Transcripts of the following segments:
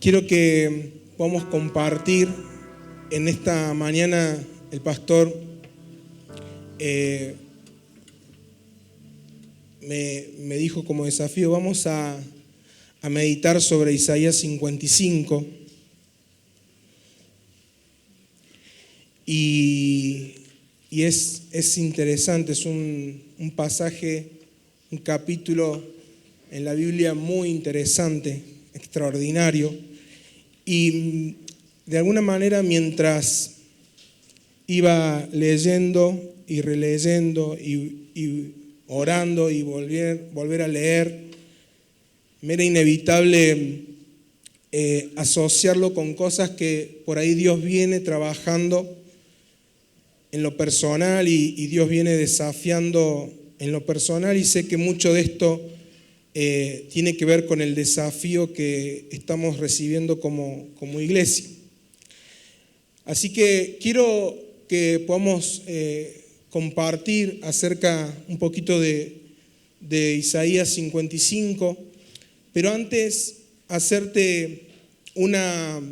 Quiero que podamos compartir en esta mañana. El pastor me dijo como desafío, vamos a meditar sobre Isaías 55. Y es interesante, es un pasaje, un capítulo en la Biblia muy interesante, extraordinario. Y de alguna manera, mientras iba leyendo y releyendo y orando y volver a leer, me era inevitable asociarlo con cosas que por ahí Dios viene trabajando en lo personal y Dios viene desafiando en lo personal, y sé que mucho de esto tiene que ver con el desafío que estamos recibiendo como iglesia. Así que quiero que podamos compartir acerca un poquito de Isaías 55, pero antes hacerte una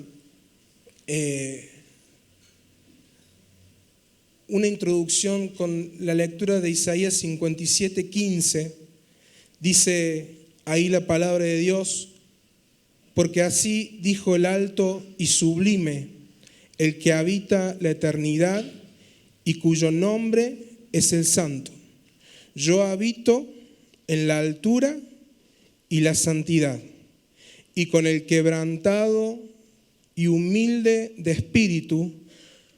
introducción con la lectura de Isaías 57:15. Dice ahí la palabra de Dios: porque así dijo el alto y sublime, el que habita la eternidad y cuyo nombre es el Santo. Yo habito en la altura y la santidad, y con el quebrantado y humilde de espíritu,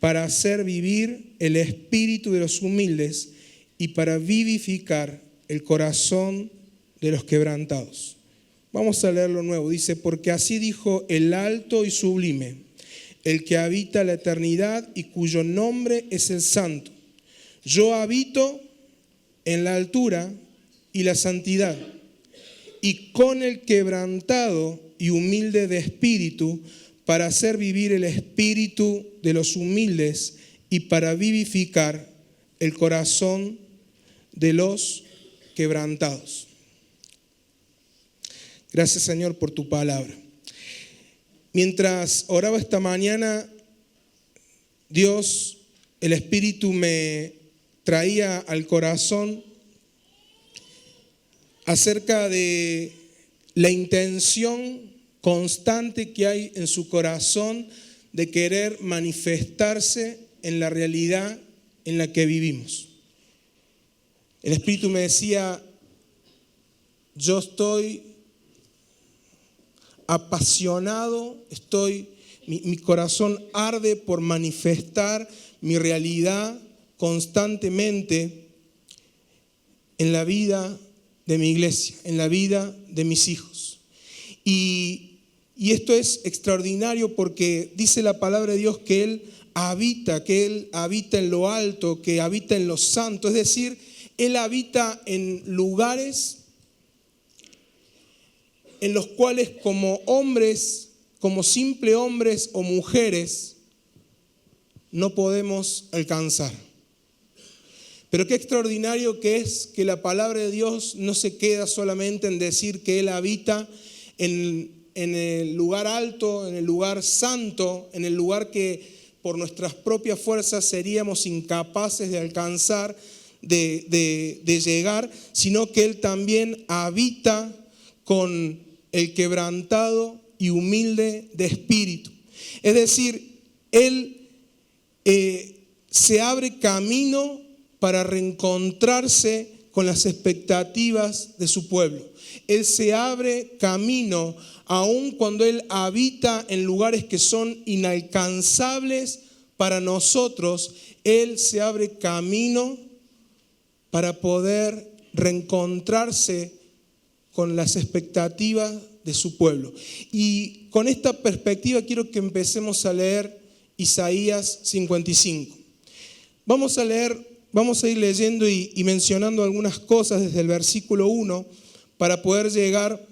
para hacer vivir el espíritu de los humildes y para vivificar el corazón de los quebrantados. Vamos a leerlo nuevo. Dice: porque así dijo el alto y sublime, el que habita la eternidad y cuyo nombre es el Santo. Yo habito en la altura y la santidad, y con el quebrantado y humilde de espíritu, para hacer vivir el espíritu de los humildes y para vivificar el corazón de los quebrantados. Gracias, Señor, por tu palabra. Mientras oraba esta mañana, Dios, el Espíritu, me traía al corazón acerca de la intención constante que hay en su corazón de querer manifestarse en la realidad en la que vivimos. El Espíritu me decía: yo estoy apasionado, mi corazón arde por manifestar mi realidad constantemente en la vida de mi iglesia, en la vida de mis hijos. Y esto es extraordinario porque dice la palabra de Dios que Él habita en lo alto, que habita en lo santo. Es decir, Él habita en lugares en los cuales como hombres, como simples hombres o mujeres, no podemos alcanzar. Pero qué extraordinario que es que la palabra de Dios no se queda solamente en decir que Él habita en el lugar alto, en el lugar santo, en el lugar que por nuestras propias fuerzas seríamos incapaces de alcanzar, de llegar, sino que Él también habita con el quebrantado y humilde de espíritu. Es decir, Él se abre camino para reencontrarse con las expectativas de su pueblo. Él se abre camino aun cuando Él habita en lugares que son inalcanzables para nosotros. Él se abre camino para poder reencontrarse con las expectativas de su pueblo. Y con esta perspectiva quiero que empecemos a leer Isaías 55. Vamos a ir leyendo y mencionando algunas cosas desde el versículo 1 para poder llegar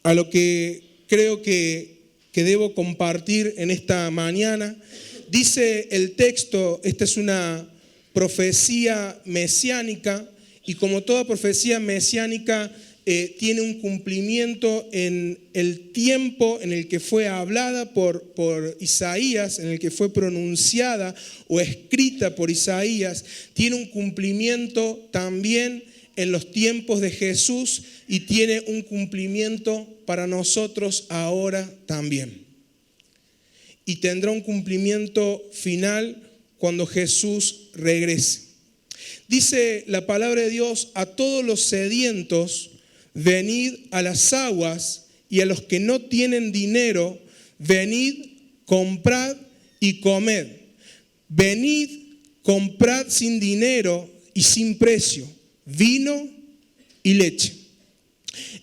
a lo que creo que debo compartir en esta mañana. Dice el texto, esta es una profecía mesiánica, y como toda profecía mesiánica tiene un cumplimiento en el tiempo en el que fue hablada por Isaías, en el que fue pronunciada o escrita por Isaías. Tiene un cumplimiento también en los tiempos de Jesús y tiene un cumplimiento para nosotros ahora también. Y tendrá un cumplimiento final cuando Jesús regrese. Dice la palabra de Dios: a todos los sedientos, venid a las aguas, y a los que no tienen dinero, venid, comprad y comed. Venid, comprad sin dinero y sin precio, vino y leche.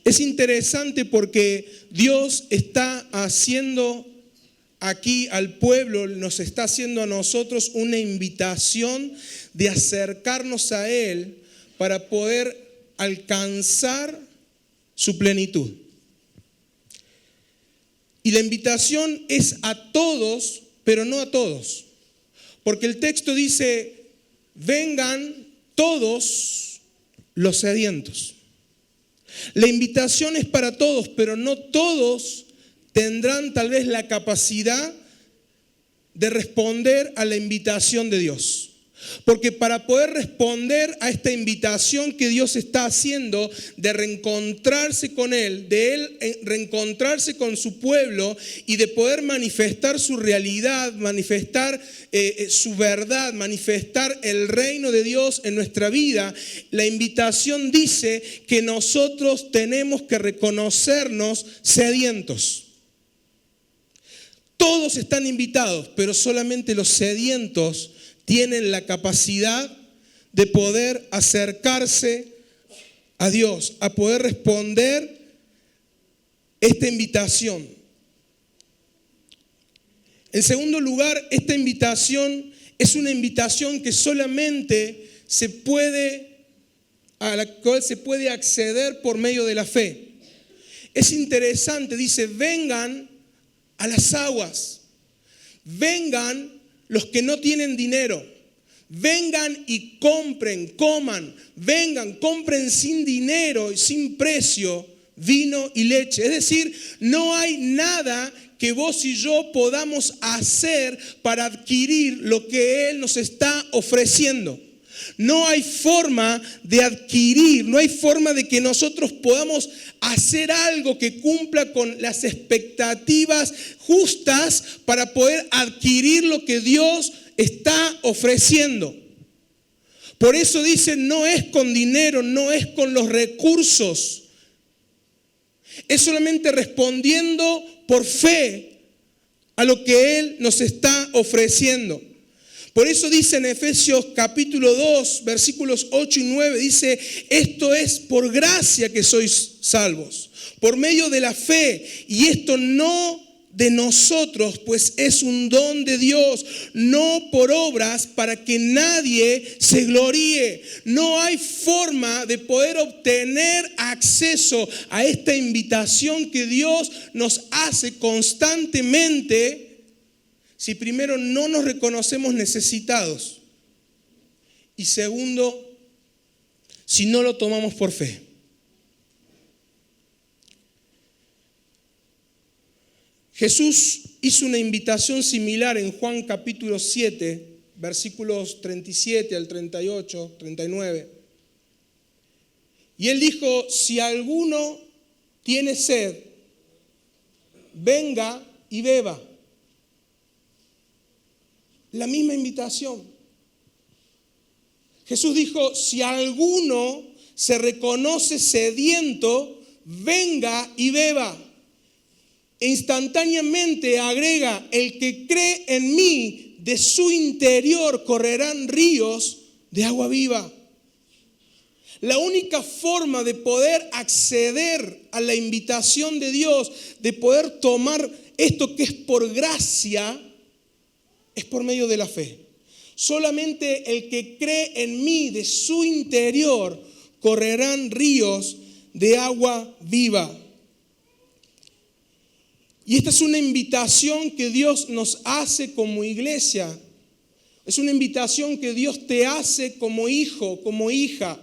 Es interesante porque Dios está haciendo aquí al pueblo, nos está haciendo a nosotros una invitación de acercarnos a Él para poder alcanzar su plenitud. Y la invitación es a todos, pero no a todos. Porque el texto dice: vengan todos los sedientos. La invitación es para todos, pero no todos tendrán tal vez la capacidad de responder a la invitación de Dios. Porque para poder responder a esta invitación que Dios está haciendo de reencontrarse con Él, de Él reencontrarse con su pueblo y de poder manifestar su realidad, manifestar su verdad, manifestar el reino de Dios en nuestra vida, la invitación dice que nosotros tenemos que reconocernos sedientos. Todos están invitados, pero solamente los sedientos tienen la capacidad de poder acercarse a Dios, a poder responder esta invitación. En segundo lugar, esta invitación es una invitación que solamente a la cual se puede acceder por medio de la fe. Es interesante, dice: vengan a las aguas, vengan los que no tienen dinero, vengan y compren, coman, vengan, compren sin dinero y sin precio vino y leche. Es decir, no hay nada que vos y yo podamos hacer para adquirir lo que Él nos está ofreciendo. No hay forma de adquirir, no hay forma de que nosotros podamos hacer algo que cumpla con las expectativas justas para poder adquirir lo que Dios está ofreciendo. Por eso dice: no es con dinero, no es con los recursos. Es solamente respondiendo por fe a lo que Él nos está ofreciendo. Por eso dice en Efesios capítulo 2, versículos 8 y 9, dice: esto es por gracia que sois salvos, por medio de la fe, y esto no de nosotros, pues es un don de Dios, no por obras, para que nadie se gloríe. No hay forma de poder obtener acceso a esta invitación que Dios nos hace constantemente si primero no nos reconocemos necesitados y segundo, si no lo tomamos por fe. Jesús hizo una invitación similar en Juan capítulo 7, versículos 37 al 38, 39. Y Él dijo: si alguno tiene sed, venga y beba. La misma invitación. Jesús dijo: si alguno se reconoce sediento, venga y beba. E instantáneamente agrega: el que cree en mí, de su interior correrán ríos de agua viva. La única forma de poder acceder a la invitación de Dios, de poder tomar esto que es por gracia, es por medio de la fe. Solamente el que cree en mí, de su interior correrán ríos de agua viva. Y esta es una invitación que Dios nos hace como iglesia. Es una invitación que Dios te hace como hijo, como hija.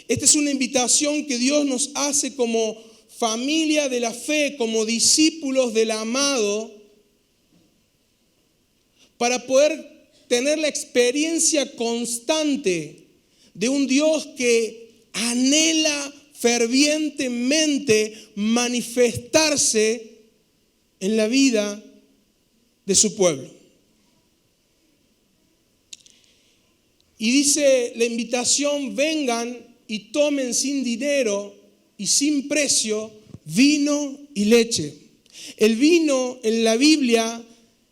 Esta es una invitación que Dios nos hace como familia de la fe, como discípulos del amado, para poder tener la experiencia constante de un Dios que anhela fervientemente manifestarse en la vida de su pueblo. Y dice la invitación: vengan y tomen sin dinero y sin precio vino y leche. El vino en la Biblia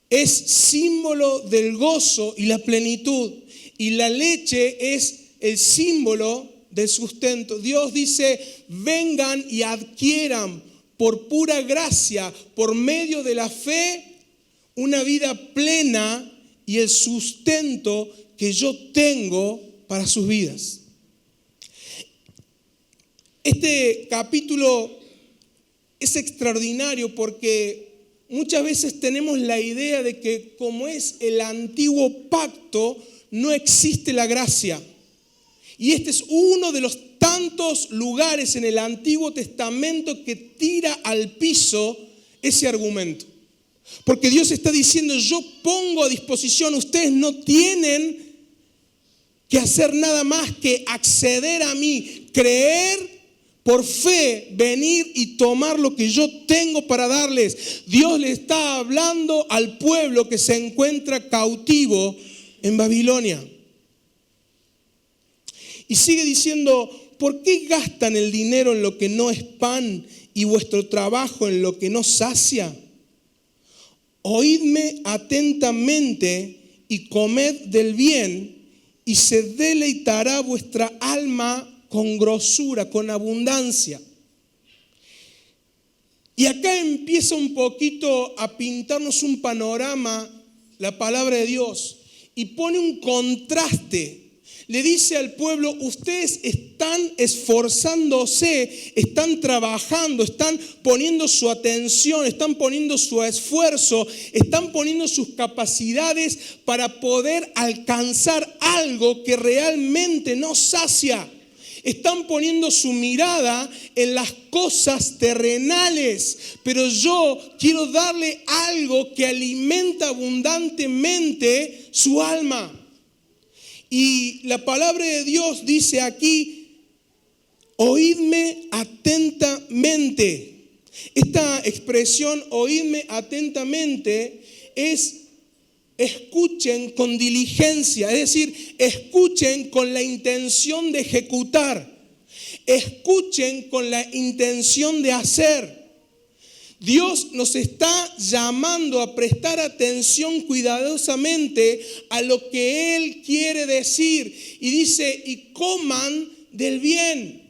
es símbolo del gozo y la plenitud, y la leche es el símbolo del sustento. Dios dice: vengan y adquieran por pura gracia, por medio de la fe, una vida plena y el sustento que yo tengo para sus vidas. Este capítulo es extraordinario porque muchas veces tenemos la idea de que, como es el antiguo pacto, no existe la gracia. Y este es uno de los tantos lugares en el Antiguo Testamento que tira al piso ese argumento. Porque Dios está diciendo: yo pongo a disposición, ustedes no tienen que hacer nada más que acceder a mí, creer por fe, venir y tomar lo que yo tengo para darles. Dios le está hablando al pueblo que se encuentra cautivo en Babilonia. Y sigue diciendo: ¿por qué gastan el dinero en lo que no es pan y vuestro trabajo en lo que no sacia? Oídme atentamente y comed del bien, y se deleitará vuestra alma con grosura, con abundancia. Y acá empieza un poquito a pintarnos un panorama la palabra de Dios y pone un contraste. Le dice al pueblo: ustedes están esforzándose, están trabajando, están poniendo su atención, están poniendo su esfuerzo, están poniendo sus capacidades para poder alcanzar algo que realmente no sacia. Están poniendo su mirada en las cosas terrenales, pero yo quiero darle algo que alimenta abundantemente su alma. Y la palabra de Dios dice aquí: oídme atentamente. Esta expresión, oídme atentamente, es escuchen con diligencia, es decir, escuchen con la intención de ejecutar, escuchen con la intención de hacer. Dios nos está llamando a prestar atención cuidadosamente a lo que Él quiere decir. Y dice: y coman del bien.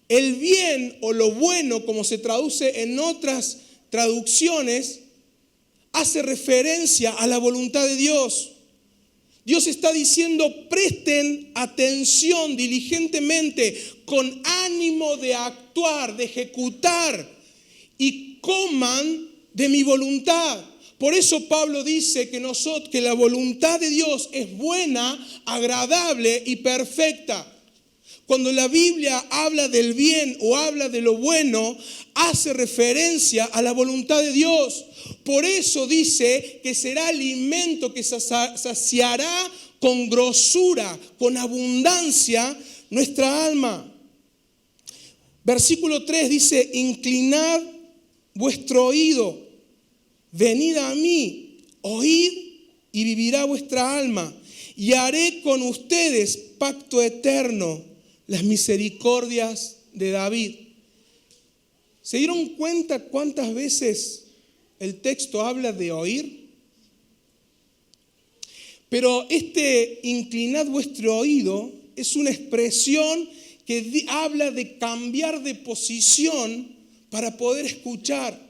El bien, o lo bueno, como se traduce en otras traducciones, hace referencia a la voluntad de Dios. Dios está diciendo: presten atención diligentemente, con ánimo de actuar, de ejecutar, y coman de mi voluntad. Por eso Pablo dice que la voluntad de Dios es buena, agradable y perfecta. Cuando la Biblia habla del bien o habla de lo bueno, hace referencia a la voluntad de Dios. Por eso dice que será alimento que saciará con grosura, con abundancia nuestra alma. Versículo 3 dice: inclinad vuestro oído, venid a mí, oíd y vivirá vuestra alma, y haré con ustedes pacto eterno, las misericordias de David. ¿Se dieron cuenta cuántas veces el texto habla de oír? Pero inclinad vuestro oído es una expresión que habla de cambiar de posición para poder escuchar.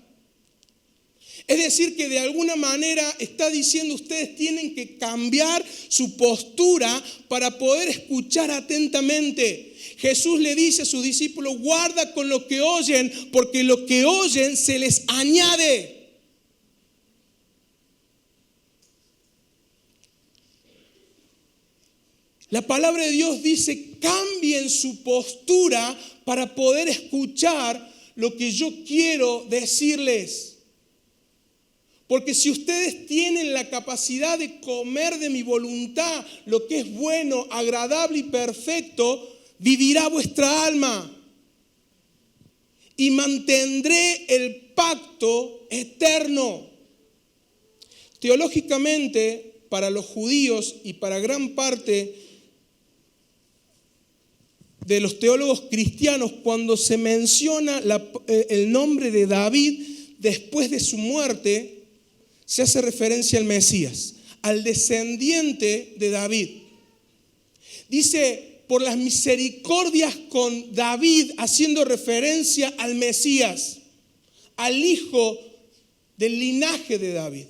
Es decir, que de alguna manera está diciendo: ustedes tienen que cambiar su postura para poder escuchar atentamente. Jesús le dice a sus discípulos: guarda con lo que oyen, porque lo que oyen se les añade. La palabra de Dios dice: cambien su postura para poder escuchar lo que yo quiero decirles. Porque si ustedes tienen la capacidad de comer de mi voluntad lo que es bueno, agradable y perfecto, vivirá vuestra alma. Y mantendré el pacto eterno. Teológicamente, para los judíos y para gran parte de los teólogos cristianos, cuando se menciona el nombre de David después de su muerte, se hace referencia al Mesías, al descendiente de David. Dice, por las misericordias con David, haciendo referencia al Mesías, al hijo del linaje de David.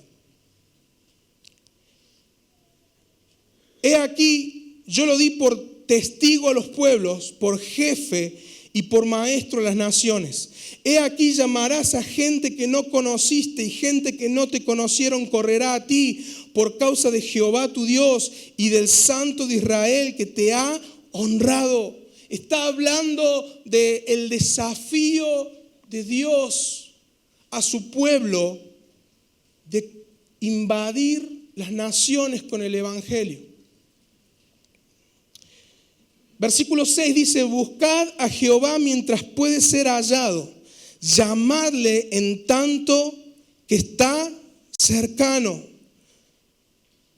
He aquí, yo lo di por testigo a los pueblos, por jefe y por maestro a las naciones. He aquí llamarás a gente que no conociste y gente que no te conocieron correrá a ti por causa de Jehová tu Dios y del Santo de Israel que te ha honrado. Está hablando del desafío de Dios a su pueblo de invadir las naciones con el evangelio. Versículo 6 dice, buscad a Jehová mientras puede ser hallado, llamadle en tanto que está cercano.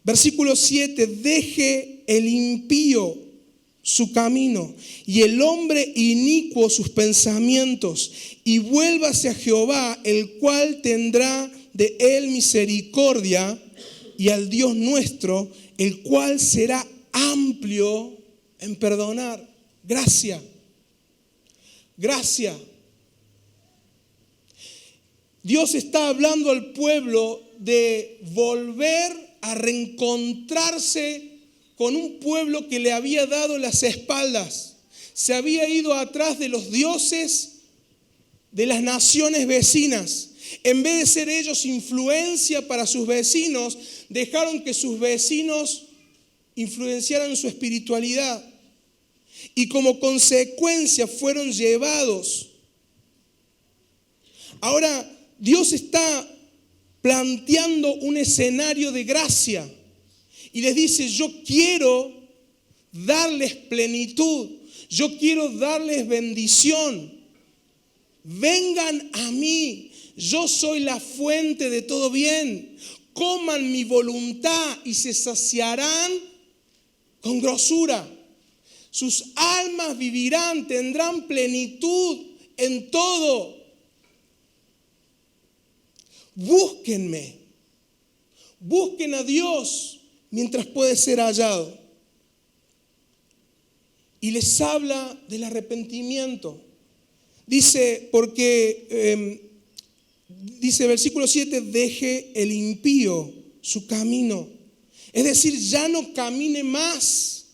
Versículo 7, deje el impío su camino y el hombre inicuo sus pensamientos y vuélvase a Jehová, el cual tendrá de él misericordia, y al Dios nuestro, el cual será amplio en perdonar. Gracia. Gracia. Dios está hablando al pueblo de volver a reencontrarse con un pueblo que le había dado las espaldas. Se había ido atrás de los dioses de las naciones vecinas. En vez de ser ellos influencia para sus vecinos, dejaron que sus vecinos influenciaran su espiritualidad. Y como consecuencia fueron llevados. Ahora, Dios está planteando un escenario de gracia. Y les dice, yo quiero darles plenitud. Yo quiero darles bendición. Vengan a mí. Yo soy la fuente de todo bien. Coman mi voluntad y se saciarán con grosura. Sus almas vivirán, tendrán plenitud en todo. Búsquenme. Busquen a Dios mientras puede ser hallado. Y les habla del arrepentimiento. Dice, dice versículo 7, deje el impío su camino. Es decir, ya no camine más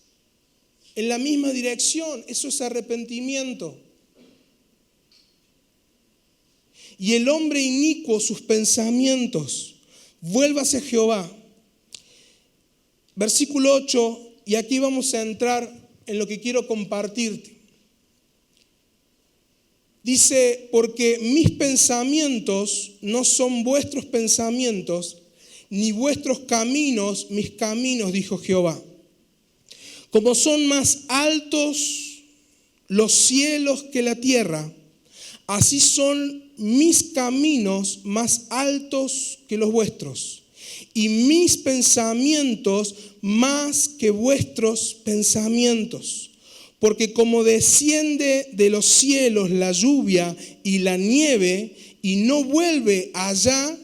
en la misma dirección. Eso es arrepentimiento. Y el hombre inicuo sus pensamientos. Vuélvase a Jehová. Versículo 8, y aquí vamos a entrar en lo que quiero compartirte. Dice, porque mis pensamientos no son vuestros pensamientos, ni vuestros caminos mis caminos, dijo Jehová. Como son más altos los cielos que la tierra, así son mis caminos más altos que los vuestros, y mis pensamientos más que vuestros pensamientos. Porque como desciende de los cielos la lluvia y la nieve, y no vuelve allá,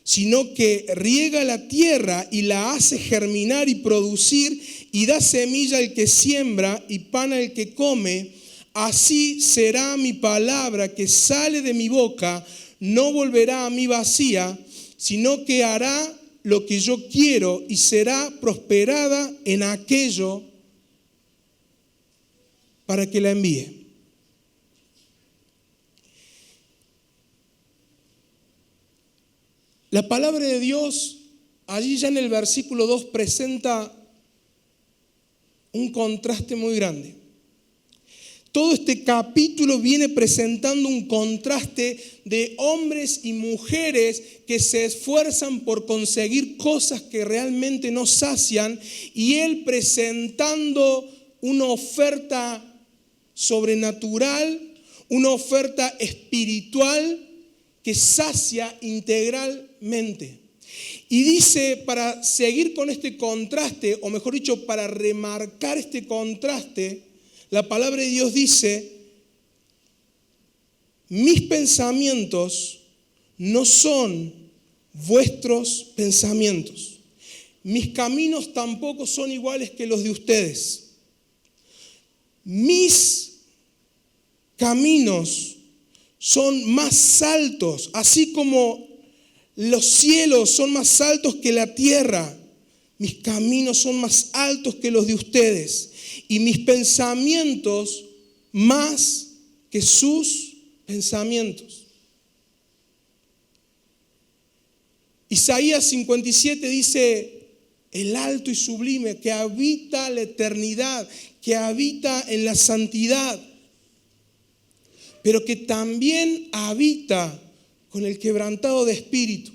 sino que riega la tierra y la hace germinar y producir, y da semilla al que siembra y pan al que come, así será mi palabra que sale de mi boca, no volverá a mí vacía, sino que hará lo que yo quiero y será prosperada en aquello para que la envíe. La palabra de Dios, allí ya en el versículo 2, presenta un contraste muy grande. Todo este capítulo viene presentando un contraste de hombres y mujeres que se esfuerzan por conseguir cosas que realmente no sacian, y él presentando una oferta sobrenatural, una oferta espiritual que sacia integralmente. Y dice, para seguir con este contraste, o mejor dicho, para remarcar este contraste, la palabra de Dios dice: mis pensamientos no son vuestros pensamientos. Mis caminos tampoco son iguales que los de ustedes. Mis caminos son más altos, así como los cielos son más altos que la tierra. Mis caminos son más altos que los de ustedes, y mis pensamientos más que sus pensamientos. Isaías 57 dice: el alto y sublime, que habita la eternidad, que habita en la santidad, pero que también habita con el quebrantado de espíritu.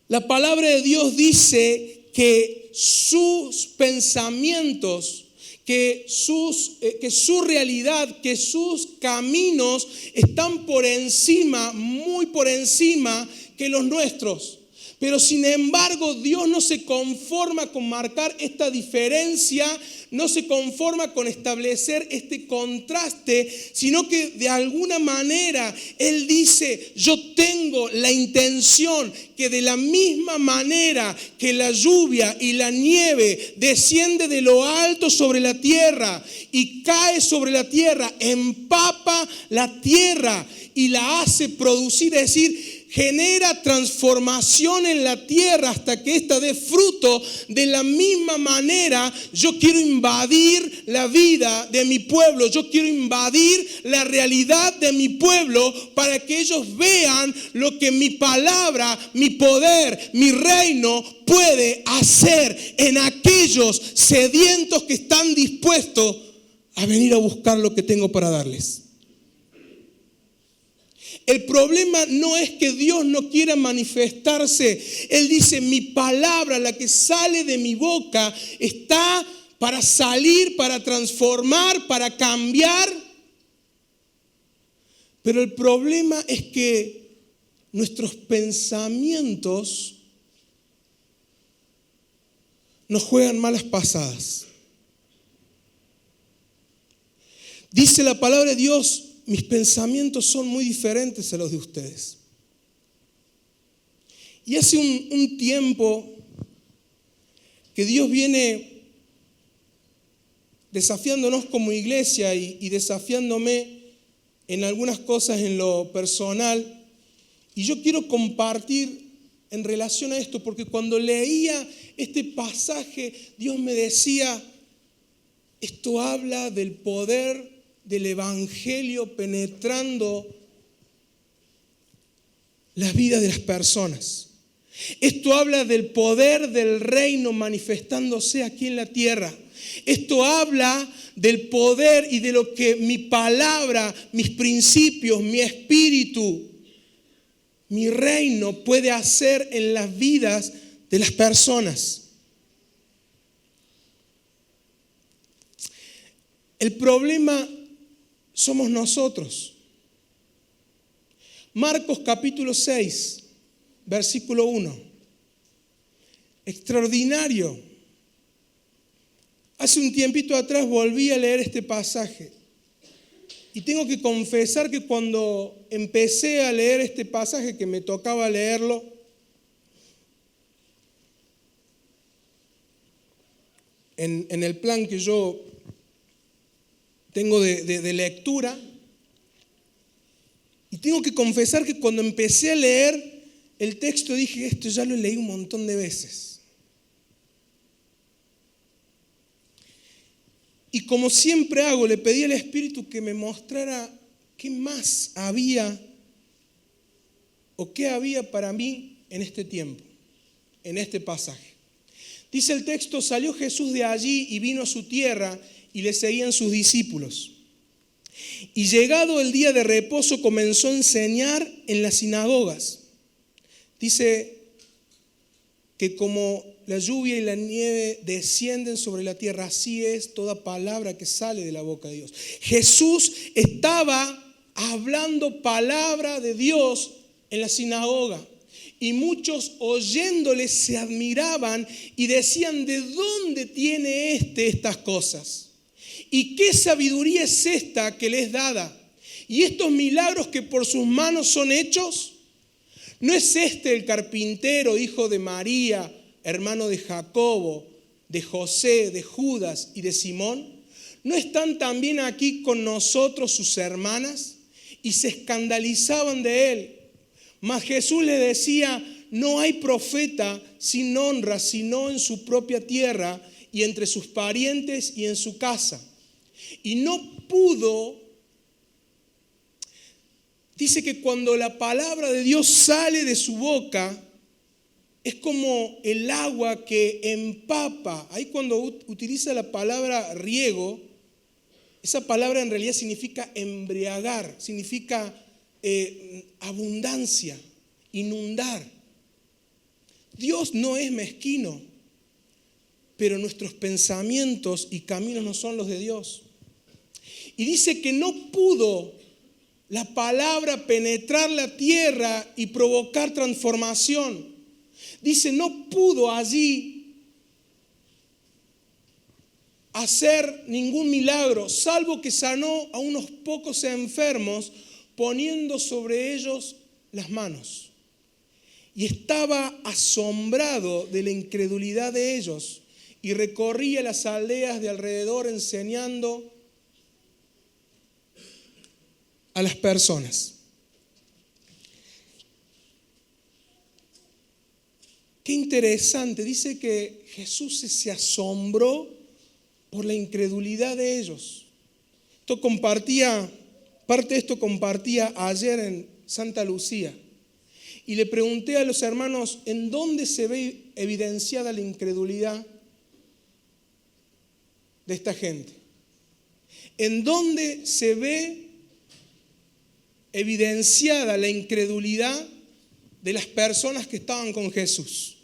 La palabra de Dios dice que sus pensamientos, que su realidad, que sus caminos están por encima, muy por encima que los nuestros. Pero sin embargo, Dios no se conforma con marcar esta diferencia, no se conforma con establecer este contraste, sino que de alguna manera Él dice: yo tengo la intención que de la misma manera que la lluvia y la nieve desciende de lo alto sobre la tierra y cae sobre la tierra, empapa la tierra y la hace producir, es decir, genera transformación en la tierra hasta que ésta dé fruto. De la misma manera, yo quiero invadir la vida de mi pueblo. Yo quiero invadir la realidad de mi pueblo para que ellos vean lo que mi palabra, mi poder, mi reino puede hacer en aquellos sedientos que están dispuestos a venir a buscar lo que tengo para darles. El problema no es que Dios no quiera manifestarse. Él dice: mi palabra, la que sale de mi boca, está para salir, para transformar, para cambiar. Pero el problema es que nuestros pensamientos nos juegan malas pasadas. Dice la palabra de Dios: mis pensamientos son muy diferentes a los de ustedes. Y hace un tiempo que Dios viene desafiándonos como iglesia y desafiándome en algunas cosas en lo personal. Y yo quiero compartir en relación a esto, porque cuando leía este pasaje, Dios me decía: esto habla del poder del evangelio penetrando las vidas de las personas. Esto habla del poder del reino manifestándose aquí en la tierra. Esto habla del poder y de lo que mi palabra, mis principios, mi espíritu, mi reino puede hacer en las vidas de las personas. El problema somos nosotros. Marcos capítulo 6, versículo 1. Extraordinario. Hace un tiempito atrás volví a leer este pasaje. Y tengo que confesar que cuando empecé a leer este pasaje, que me tocaba leerlo, en el plan que yo tengo de lectura, y tengo que confesar que cuando empecé a leer el texto dije: esto ya lo leí un montón de veces. Y como siempre hago, le pedí al Espíritu que me mostrara qué más había o qué había para mí en este tiempo, en este pasaje. Dice el texto: salió Jesús de allí y vino a su tierra, y le seguían sus discípulos. Y llegado el día de reposo comenzó a enseñar en las sinagogas. Dice que como la lluvia y la nieve descienden sobre la tierra, así es toda palabra que sale de la boca de Dios. Jesús estaba hablando palabra de Dios en la sinagoga. Y muchos oyéndole se admiraban y decían: ¿de dónde tiene estas cosas? ¿Y qué sabiduría es esta que le es dada? ¿Y estos milagros que por sus manos son hechos? ¿No es este el carpintero, hijo de María, hermano de Jacobo, de José, de Judas y de Simón? ¿No están también aquí con nosotros sus hermanas? Y se escandalizaban de él. Mas Jesús le decía: no hay profeta sin honra, sino en su propia tierra y entre sus parientes y en su casa. Y no pudo. Dice que cuando la palabra de Dios sale de su boca, es como el agua que empapa. Ahí cuando utiliza la palabra riego, esa palabra en realidad significa embriagar, significa abundancia, inundar. Dios no es mezquino, pero nuestros pensamientos y caminos no son los de Dios. Y dice que no pudo la palabra penetrar la tierra y provocar transformación. Dice, no pudo allí hacer ningún milagro, salvo que sanó a unos pocos enfermos poniendo sobre ellos las manos. Y estaba asombrado de la incredulidad de ellos y recorría las aldeas de alrededor enseñando a las personas. Qué interesante, dice que Jesús se asombró por la incredulidad de ellos. Parte de esto compartía ayer en Santa Lucía. Y le pregunté a los hermanos, ¿en dónde se ve evidenciada la incredulidad de esta gente? ¿En dónde se ve evidenciada la incredulidad de las personas que estaban con Jesús?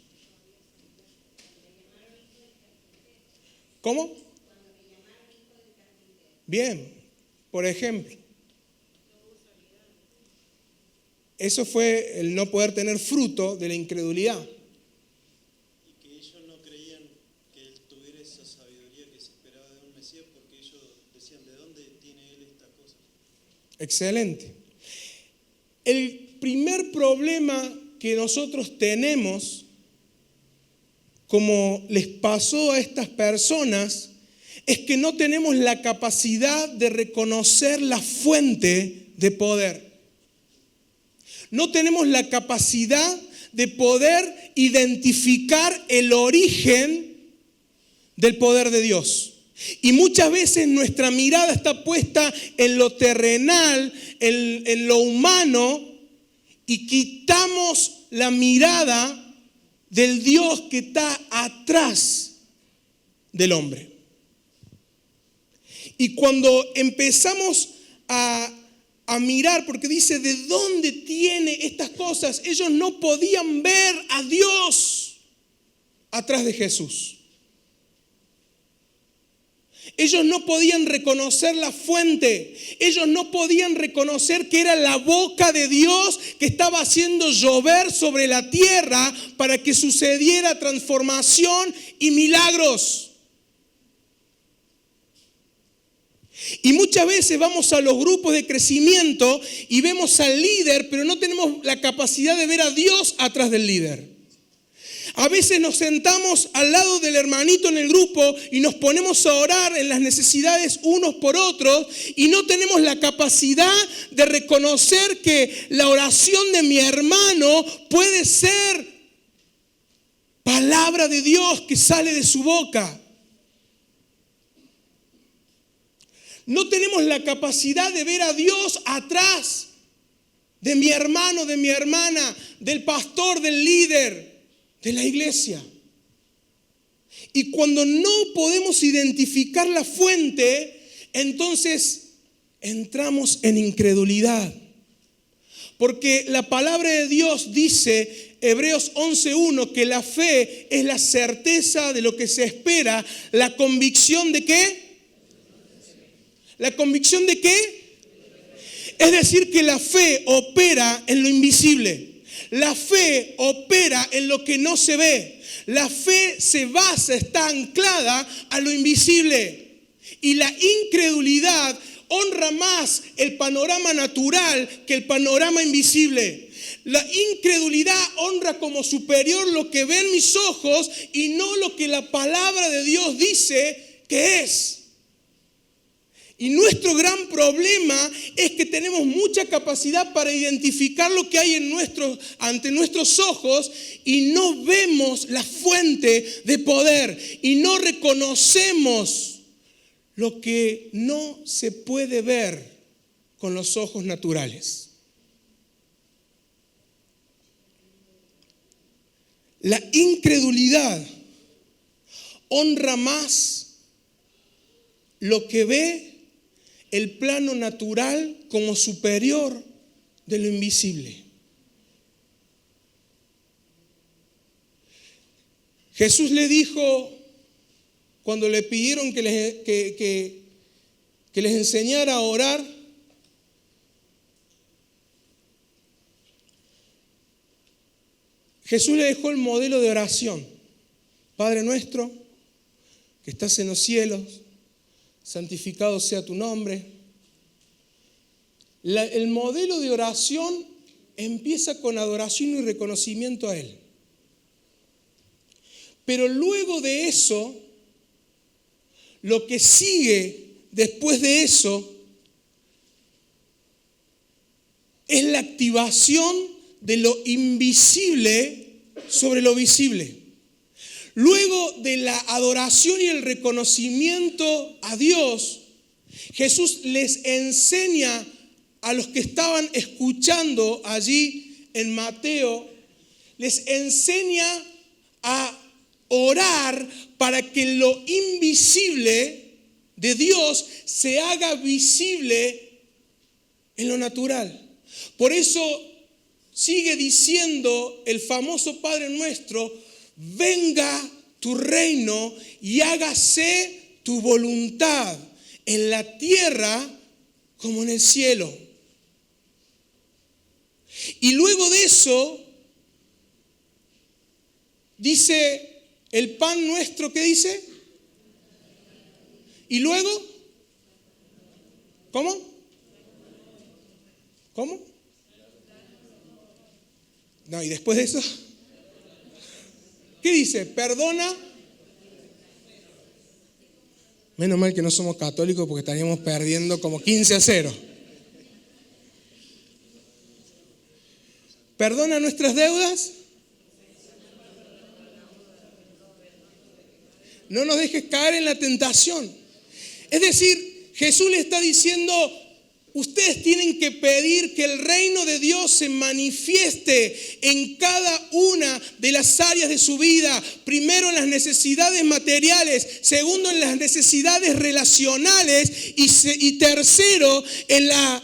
¿Cómo? Bien, por ejemplo. Eso fue el no poder tener fruto de la incredulidad. Y que ellos no creían que él tuviera esa sabiduría que se esperaba de un Mesías, porque ellos decían, ¿de dónde tiene él estas cosas? Excelente. El primer problema que nosotros tenemos, como les pasó a estas personas, es que no tenemos la capacidad de reconocer la fuente de poder. No tenemos la capacidad de poder identificar el origen del poder de Dios. Y muchas veces nuestra mirada está puesta en lo terrenal, en lo humano, y quitamos la mirada del Dios que está atrás del hombre. Y cuando empezamos a mirar, porque dice, ¿de dónde tiene estas cosas? Ellos no podían ver a Dios atrás de Jesús. Ellos no podían reconocer la fuente. Ellos no podían reconocer que era la boca de Dios que estaba haciendo llover sobre la tierra para que sucediera transformación y milagros. Y muchas veces vamos a los grupos de crecimiento y vemos al líder, pero no tenemos la capacidad de ver a Dios atrás del líder. A veces nos sentamos al lado del hermanito en el grupo y nos ponemos a orar en las necesidades unos por otros y no tenemos la capacidad de reconocer que la oración de mi hermano puede ser palabra de Dios que sale de su boca. No tenemos la capacidad de ver a Dios atrás de mi hermano, de mi hermana, del pastor, del líder de la iglesia. Y cuando no podemos identificar la fuente, entonces entramos en incredulidad. Porque la palabra de Dios dice, Hebreos 11:1, que la fe es la certeza de lo que se espera, la convicción de ¿qué? ¿La convicción de qué? Es decir, que la fe opera en lo invisible. La fe opera en lo que no se ve. La fe se basa, está anclada a lo invisible. Y la incredulidad honra más el panorama natural que el panorama invisible. La incredulidad honra como superior lo que ven mis ojos y no lo que la palabra de Dios dice que es. Y nuestro gran problema es que tenemos mucha capacidad para identificar lo que hay ante nuestros ojos y no vemos la fuente de poder y no reconocemos lo que no se puede ver con los ojos naturales. La incredulidad honra más lo que ve el plano natural como superior de lo invisible. Jesús le dijo, cuando le pidieron que les enseñara a orar, Jesús le dejó el modelo de oración. Padre nuestro, que estás en los cielos, santificado sea tu nombre. El modelo de oración empieza con adoración y reconocimiento a Él. Pero luego de eso, lo que sigue después de eso es la activación de lo invisible sobre lo visible. Luego de la adoración y el reconocimiento a Dios, Jesús les enseña a los que estaban escuchando allí en Mateo, les enseña a orar para que lo invisible de Dios se haga visible en lo natural. Por eso sigue diciendo el famoso Padre Nuestro: venga tu reino y hágase tu voluntad en la tierra como en el cielo. Y luego de eso dice el pan nuestro, ¿qué dice? Y luego, ¿cómo? No, y después de eso, ¿qué dice? Perdona. Menos mal que no somos católicos porque estaríamos perdiendo como 15-0. Perdona nuestras deudas. No nos dejes caer en la tentación. Es decir, Jesús le está diciendo, ustedes tienen que pedir que el reino de Dios se manifieste en cada una de las áreas de su vida. Primero en las necesidades materiales, segundo en las necesidades relacionales y tercero en la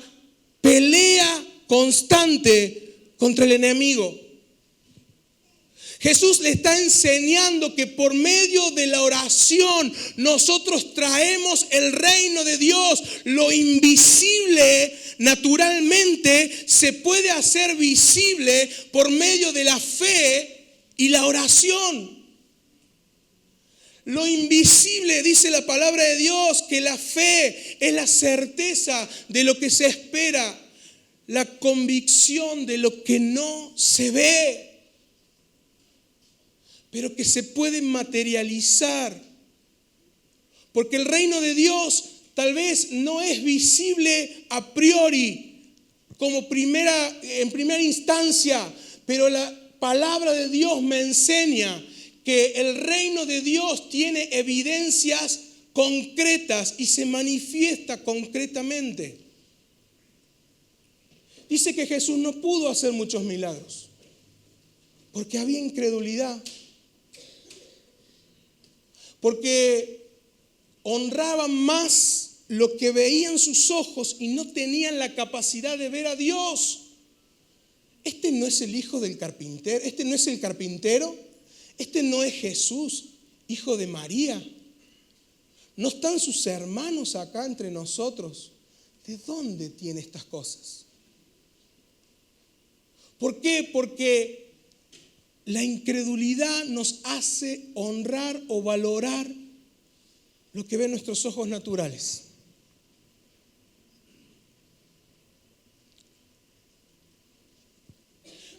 pelea constante contra el enemigo. Jesús le está enseñando que por medio de la oración nosotros traemos el reino de Dios. Lo invisible naturalmente se puede hacer visible por medio de la fe y la oración. Lo invisible, dice la palabra de Dios, que la fe es la certeza de lo que se espera, la convicción de lo que no se ve, pero que se pueden materializar. Porque el reino de Dios tal vez no es visible a priori, como en primera instancia, pero la palabra de Dios me enseña que el reino de Dios tiene evidencias concretas y se manifiesta concretamente. Dice que Jesús no pudo hacer muchos milagros porque había incredulidad. porque honraban más lo que veían sus ojos y no tenían la capacidad de ver a Dios. Este no es el hijo del carpintero, este no es el carpintero, este no es Jesús, hijo de María. No están sus hermanos acá entre nosotros. ¿De dónde tiene estas cosas? ¿Por qué? Porque la incredulidad nos hace honrar o valorar lo que ven nuestros ojos naturales.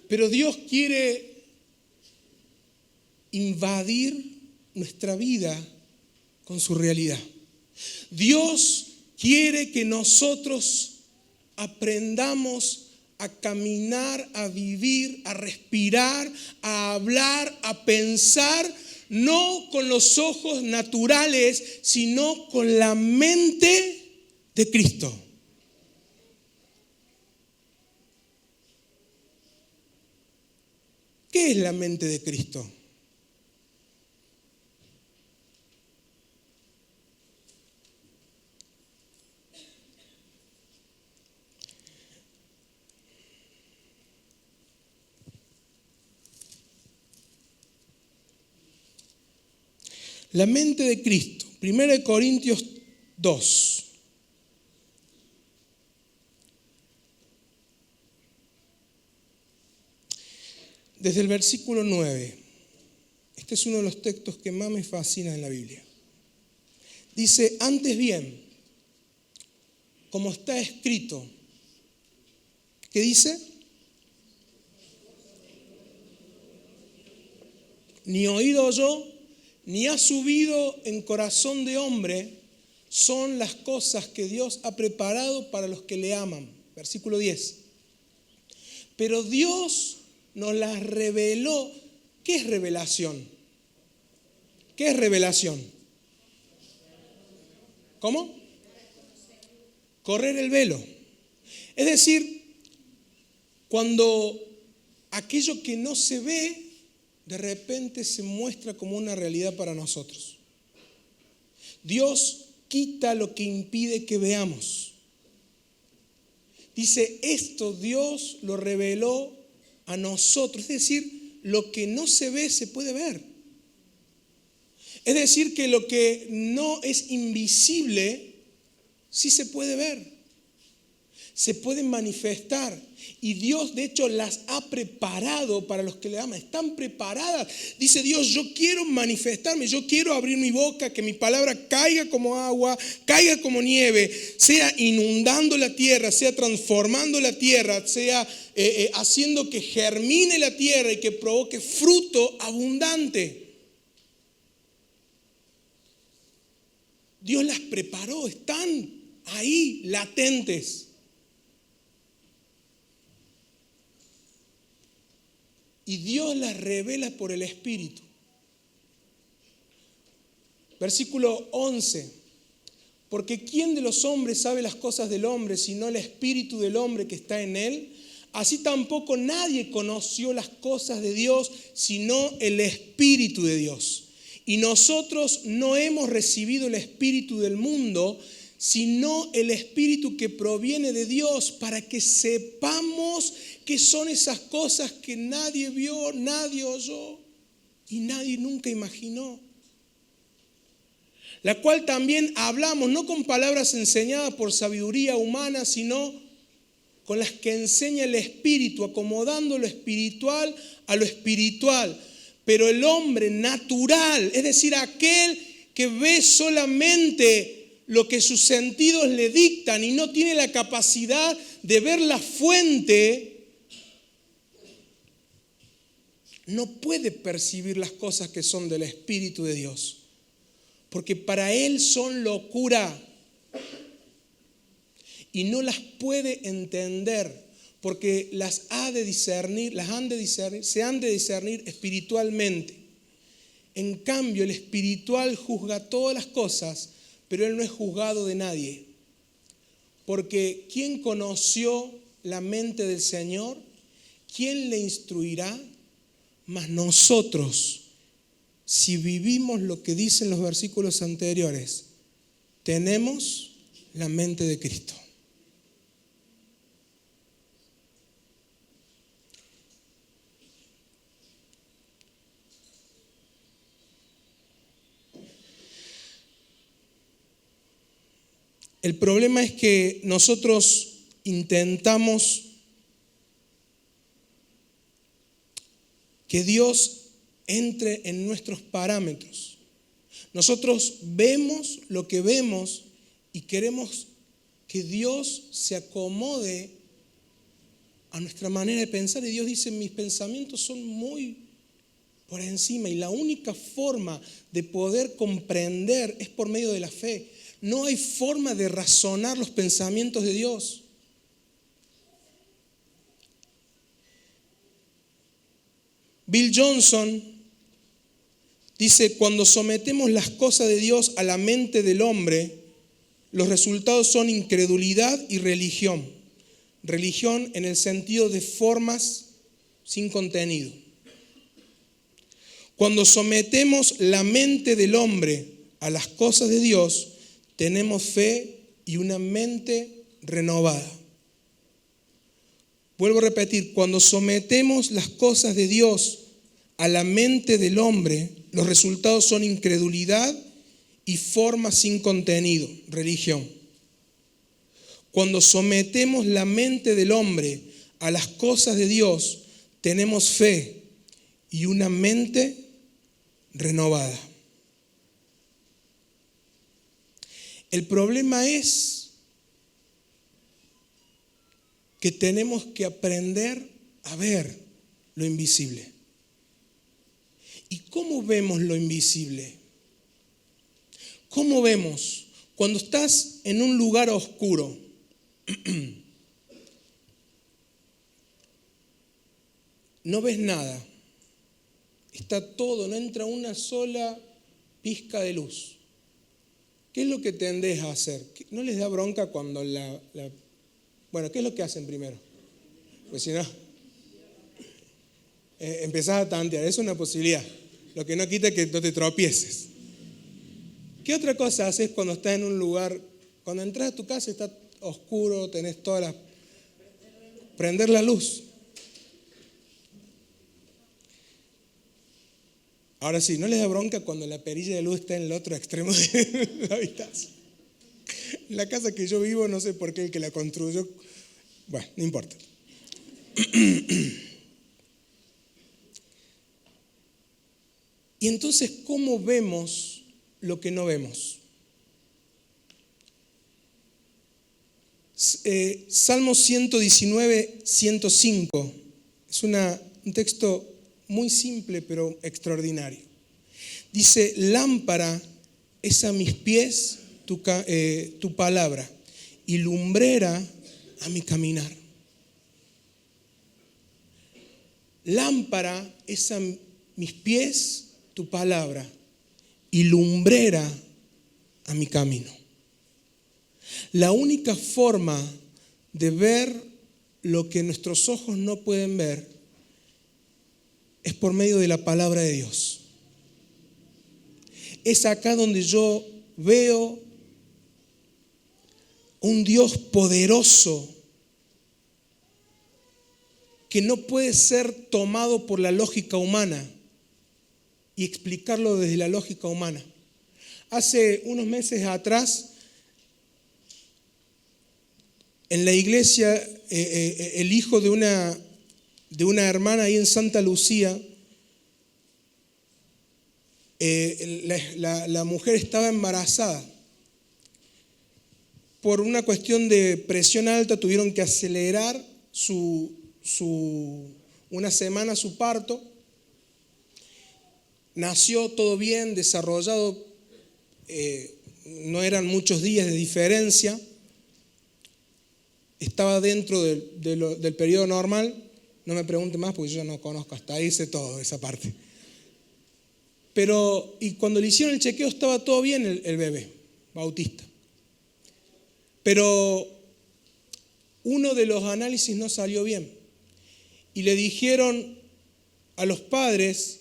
Pero Dios quiere invadir nuestra vida con su realidad. Dios quiere que nosotros aprendamos a caminar, a vivir, a respirar, a hablar, a pensar, no con los ojos naturales, sino con la mente de Cristo. ¿Qué es la mente de Cristo? La mente de Cristo, 1 Corintios 2. Desde el versículo 9. Este es uno de los textos que más me fascina en la Biblia. Dice, antes bien, como está escrito, ¿qué dice? Ni oído oyó, ni ha subido en corazón de hombre, son las cosas que Dios ha preparado para los que le aman. Versículo 10. Pero Dios nos las reveló. ¿Qué es revelación? ¿Qué es revelación? ¿Cómo? Correr el velo. Es decir, cuando aquello que no se ve, de repente se muestra como una realidad para nosotros. Dios quita lo que impide que veamos. Dice, esto Dios lo reveló a nosotros. Es decir, lo que no se ve se puede ver. Es decir, que lo que no es invisible sí se puede ver. Se puede manifestar. Y Dios, de hecho, las ha preparado para los que le aman. Están preparadas. Dice Dios, yo quiero manifestarme, yo quiero abrir mi boca, que mi palabra caiga como agua, caiga como nieve, sea inundando la tierra, sea transformando la tierra, sea haciendo que germine la tierra y que provoque fruto abundante. Dios las preparó, están ahí latentes. Y Dios las revela por el Espíritu. Versículo 11. Porque ¿quién de los hombres sabe las cosas del hombre, sino el Espíritu del hombre que está en él? Así tampoco nadie conoció las cosas de Dios, sino el Espíritu de Dios. Y nosotros no hemos recibido el Espíritu del mundo, sino el Espíritu que proviene de Dios, para que sepamos qué son esas cosas que nadie vio, nadie oyó y nadie nunca imaginó. La cual también hablamos, no con palabras enseñadas por sabiduría humana, sino con las que enseña el Espíritu, acomodando lo espiritual a lo espiritual. Pero el hombre natural, es decir, aquel que ve solamente lo que sus sentidos le dictan y no tiene la capacidad de ver la fuente, no puede percibir las cosas que son del Espíritu de Dios, porque para él son locura y no las puede entender, porque se han de discernir espiritualmente. En cambio, el espiritual juzga todas las cosas, pero él no es juzgado de nadie. Porque ¿quién conoció la mente del Señor? ¿Quién le instruirá? Mas nosotros si vivimos lo que dicen los versículos anteriores, tenemos la mente de Cristo. El problema es que nosotros intentamos que Dios entre en nuestros parámetros. Nosotros vemos lo que vemos y queremos que Dios se acomode a nuestra manera de pensar. Y Dios dice, mis pensamientos son muy por encima y la única forma de poder comprender es por medio de la fe. No hay forma de razonar los pensamientos de Dios. Bill Johnson dice, cuando sometemos las cosas de Dios a la mente del hombre, los resultados son incredulidad y religión. Religión en el sentido de formas sin contenido. Cuando sometemos la mente del hombre a las cosas de Dios, tenemos fe y una mente renovada. Vuelvo a repetir, cuando sometemos las cosas de Dios a la mente del hombre, los resultados son incredulidad y forma sin contenido, religión. Cuando sometemos la mente del hombre a las cosas de Dios, tenemos fe y una mente renovada. El problema es que tenemos que aprender a ver lo invisible. ¿Y cómo vemos lo invisible? ¿Cómo vemos? Cuando estás en un lugar oscuro, no ves nada, está todo, no entra una sola pizca de luz. ¿Qué es lo que tendés a hacer? ¿No les da bronca cuando Bueno, ¿qué es lo que hacen primero? Pues si no, empezás a tantear, es una posibilidad. Lo que no quita que no te tropieces. ¿Qué otra cosa haces cuando estás en un lugar, cuando entras a tu casa está oscuro, tenés todas las... Prender la luz. Ahora sí, ¿no les da bronca cuando la perilla de luz está en el otro extremo de la habitación? En la casa que yo vivo, no sé por qué el que la construyó, bueno, no importa. Y entonces, ¿cómo vemos lo que no vemos? Salmo 119, 105 es un texto muy simple pero extraordinario. Dice, lámpara es a mis pies tu palabra y lumbrera a mi caminar. Lámpara es a mis pies tu palabra y lumbrera a mi camino. La única forma de ver lo que nuestros ojos no pueden ver es por medio de la palabra de Dios. Es acá donde yo veo un Dios poderoso que no puede ser tomado por la lógica humana y explicarlo desde la lógica humana. Hace unos meses atrás, en la iglesia, el hijo de una hermana ahí en Santa Lucía, la mujer estaba embarazada. Por una cuestión de presión alta tuvieron que acelerar una semana su parto. Nació todo bien, desarrollado, no eran muchos días de diferencia. Estaba dentro del periodo normal. No me pregunte más porque yo ya no conozco, hasta ahí sé todo esa parte. Pero, y cuando le hicieron el chequeo estaba todo bien el bebé, Bautista. Pero uno de los análisis no salió bien. Y le dijeron a los padres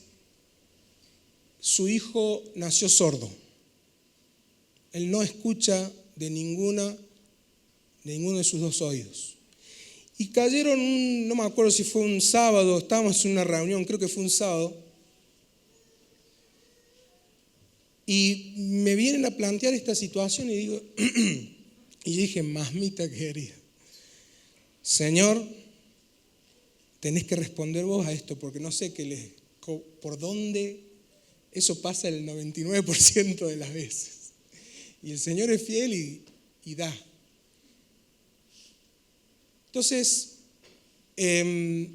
su hijo nació sordo. Él no escucha de ninguno de sus dos oídos. Y cayeron, no me acuerdo si fue un sábado, estábamos en una reunión, creo que fue un sábado, y me vienen a plantear esta situación y digo, y dije, mamita querida, Señor, tenés que responder vos a esto, porque no sé por dónde eso pasa el 99% de las veces. Y el Señor es fiel y da. Entonces, le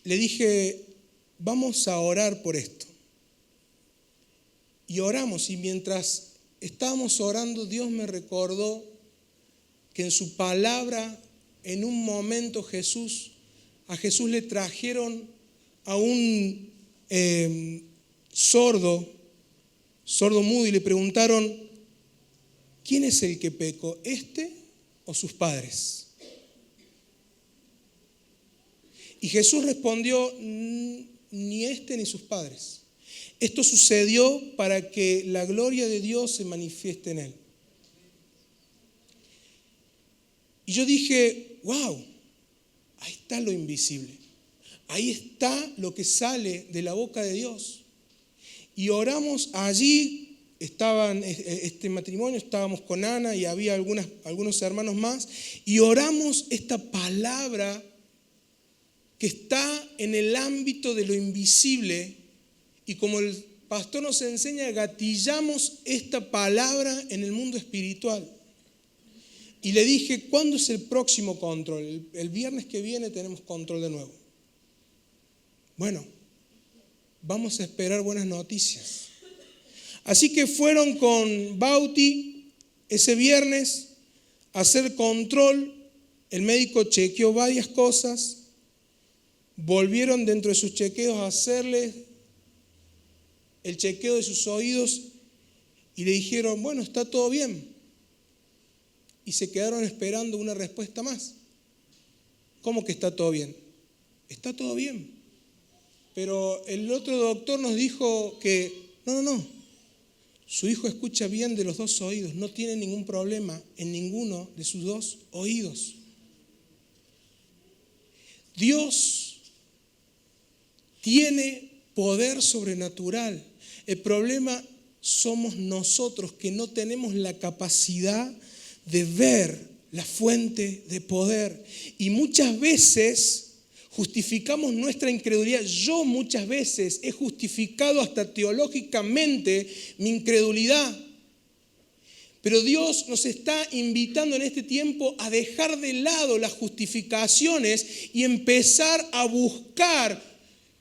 dije, vamos a orar por esto. Y oramos, y mientras estábamos orando, Dios me recordó que en su palabra, en un momento a Jesús le trajeron a un sordo mudo, y le preguntaron, ¿quién es el que pecó, este o sus padres? Y Jesús respondió, ni este ni sus padres. Esto sucedió para que la gloria de Dios se manifieste en él. Y yo dije, wow, ahí está lo invisible. Ahí está lo que sale de la boca de Dios. Y oramos allí, estaban este matrimonio, estábamos con Ana y había algunos hermanos más, y oramos esta palabra que está en el ámbito de lo invisible, y como el pastor nos enseña, gatillamos esta palabra en el mundo espiritual. Y le dije, ¿cuándo es el próximo control? El viernes que viene tenemos control de nuevo. Bueno, vamos a esperar buenas noticias. Así que fueron con Bauti ese viernes a hacer control. El médico chequeó varias cosas. Volvieron dentro de sus chequeos a hacerle el chequeo de sus oídos y le dijeron, bueno, está todo bien. Y se quedaron esperando una respuesta más. ¿Cómo que está todo bien? Está todo bien. Pero el otro doctor nos dijo que no. Su hijo escucha bien de los dos oídos, no tiene ningún problema en ninguno de sus dos oídos. Dios tiene poder sobrenatural. El problema somos nosotros, que no tenemos la capacidad de ver la fuente de poder. Y muchas veces justificamos nuestra incredulidad. Yo muchas veces he justificado hasta teológicamente mi incredulidad. Pero Dios nos está invitando en este tiempo a dejar de lado las justificaciones y empezar a buscar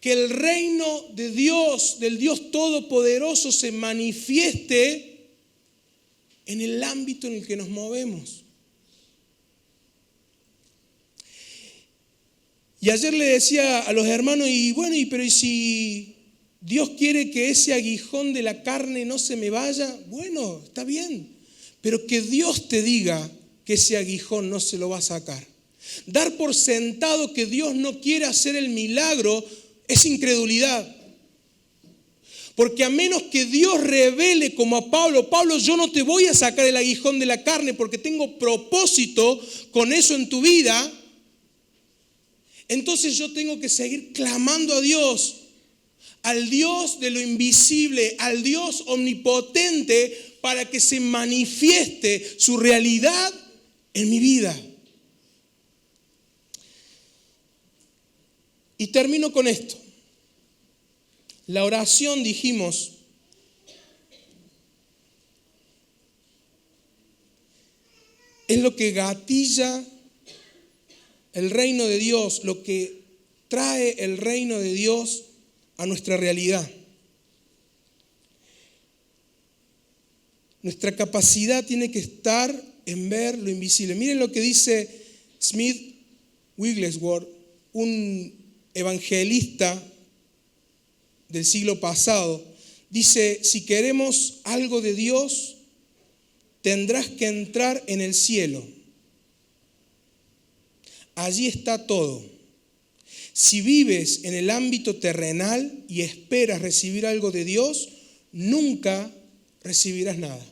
que el reino de Dios, del Dios Todopoderoso, se manifieste en el ámbito en el que nos movemos. Y ayer le decía a los hermanos, pero ¿y si Dios quiere que ese aguijón de la carne no se me vaya? Bueno, está bien, pero que Dios te diga que ese aguijón no se lo va a sacar. Dar por sentado que Dios no quiere hacer el milagro es incredulidad. Porque a menos que Dios revele como a Pablo, yo no te voy a sacar el aguijón de la carne porque tengo propósito con eso en tu vida, entonces yo tengo que seguir clamando a Dios, al Dios de lo invisible, al Dios omnipotente, para que se manifieste su realidad en mi vida. Y termino con esto. La oración, dijimos, es lo que gatilla el reino de Dios, lo que trae el reino de Dios a nuestra realidad. Nuestra capacidad tiene que estar en ver lo invisible. Miren lo que dice Smith Wigglesworth, un evangelista del siglo pasado. Dice, si queremos algo de Dios, tendrás que entrar en el cielo. Allí está todo. Si vives en el ámbito terrenal y esperas recibir algo de Dios, nunca recibirás nada.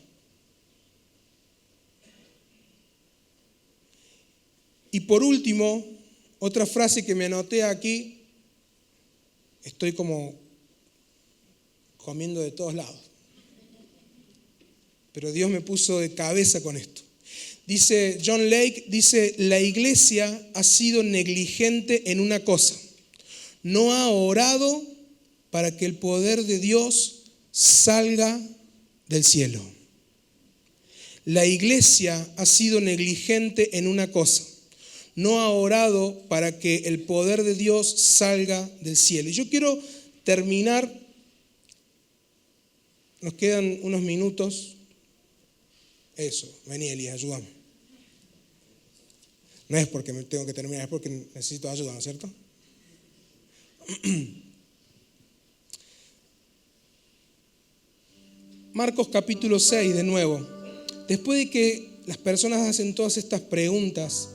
Y por último, otra frase que me anoté aquí, estoy como comiendo de todos lados, pero Dios me puso de cabeza con esto. Dice John Lake, dice, la iglesia ha sido negligente en una cosa, no ha orado para que el poder de Dios salga del cielo. La iglesia ha sido negligente en una cosa, no ha orado para que el poder de Dios salga del cielo. Y yo quiero terminar, nos quedan unos minutos. Eso, vení Elías, ayúdame. No es porque me tengo que terminar, es porque necesito ayuda, ¿no es cierto? Marcos capítulo 6, de nuevo. Después de que las personas hacen todas estas preguntas,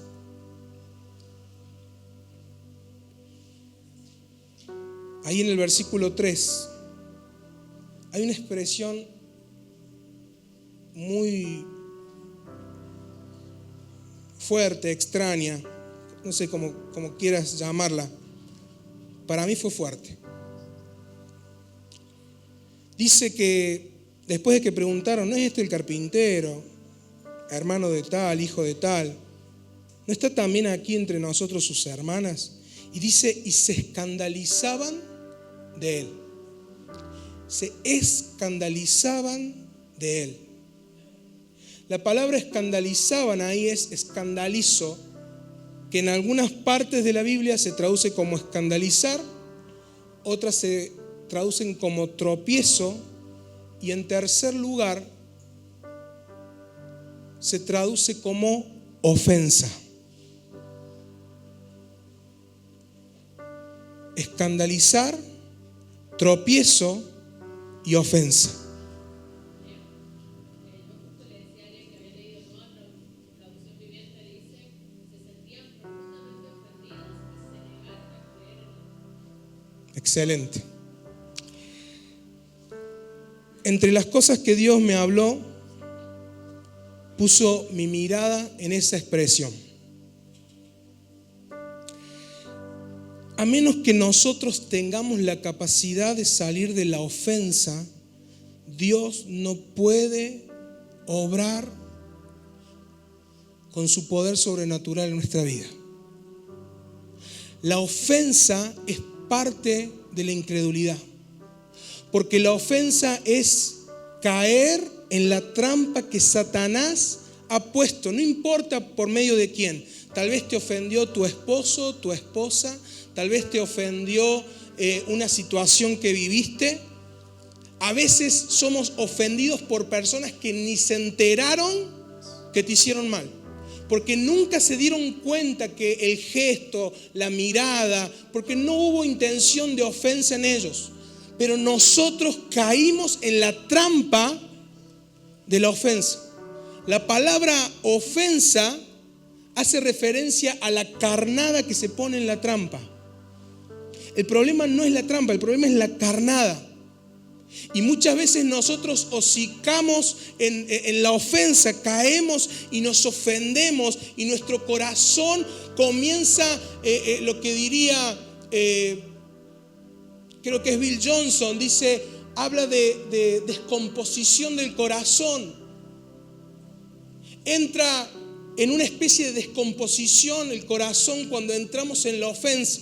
ahí en el versículo 3, hay una expresión muy fuerte, extraña, no sé cómo quieras llamarla. Para mí fue fuerte. Dice que después de que preguntaron, ¿no es este el carpintero, hermano de tal, hijo de tal? ¿No está también aquí entre nosotros sus hermanas? Y dice, y se escandalizaban de él. Se escandalizaban de él. La palabra escandalizaban ahí es escandalizo, que en algunas partes de la Biblia se traduce como escandalizar, otras se traducen como tropiezo, y en tercer lugar se traduce como ofensa. Escandalizar, tropiezo y ofensa. Excelente. Entre las cosas que Dios me habló, puso mi mirada en esa expresión. A menos que nosotros tengamos la capacidad de salir de la ofensa, Dios no puede obrar con su poder sobrenatural en nuestra vida. La ofensa es parte de la incredulidad, porque la ofensa es caer en la trampa que Satanás ha puesto, no importa por medio de quién. Tal vez te ofendió tu esposo, tu esposa, tal vez te ofendió una situación que viviste. A veces somos ofendidos por personas que ni se enteraron que te hicieron mal, porque nunca se dieron cuenta que el gesto, la mirada, porque no hubo intención de ofensa en ellos. Pero nosotros caímos en la trampa de la ofensa. La palabra ofensa hace referencia a la carnada que se pone en la trampa. El problema no es la trampa, el problema es la carnada. Y muchas veces nosotros hocicamos en la ofensa, caemos y nos ofendemos, y nuestro corazón comienza lo que diría, creo que es Bill Johnson, dice, habla de descomposición del corazón. Entra en una especie de descomposición el corazón cuando entramos en la ofensa.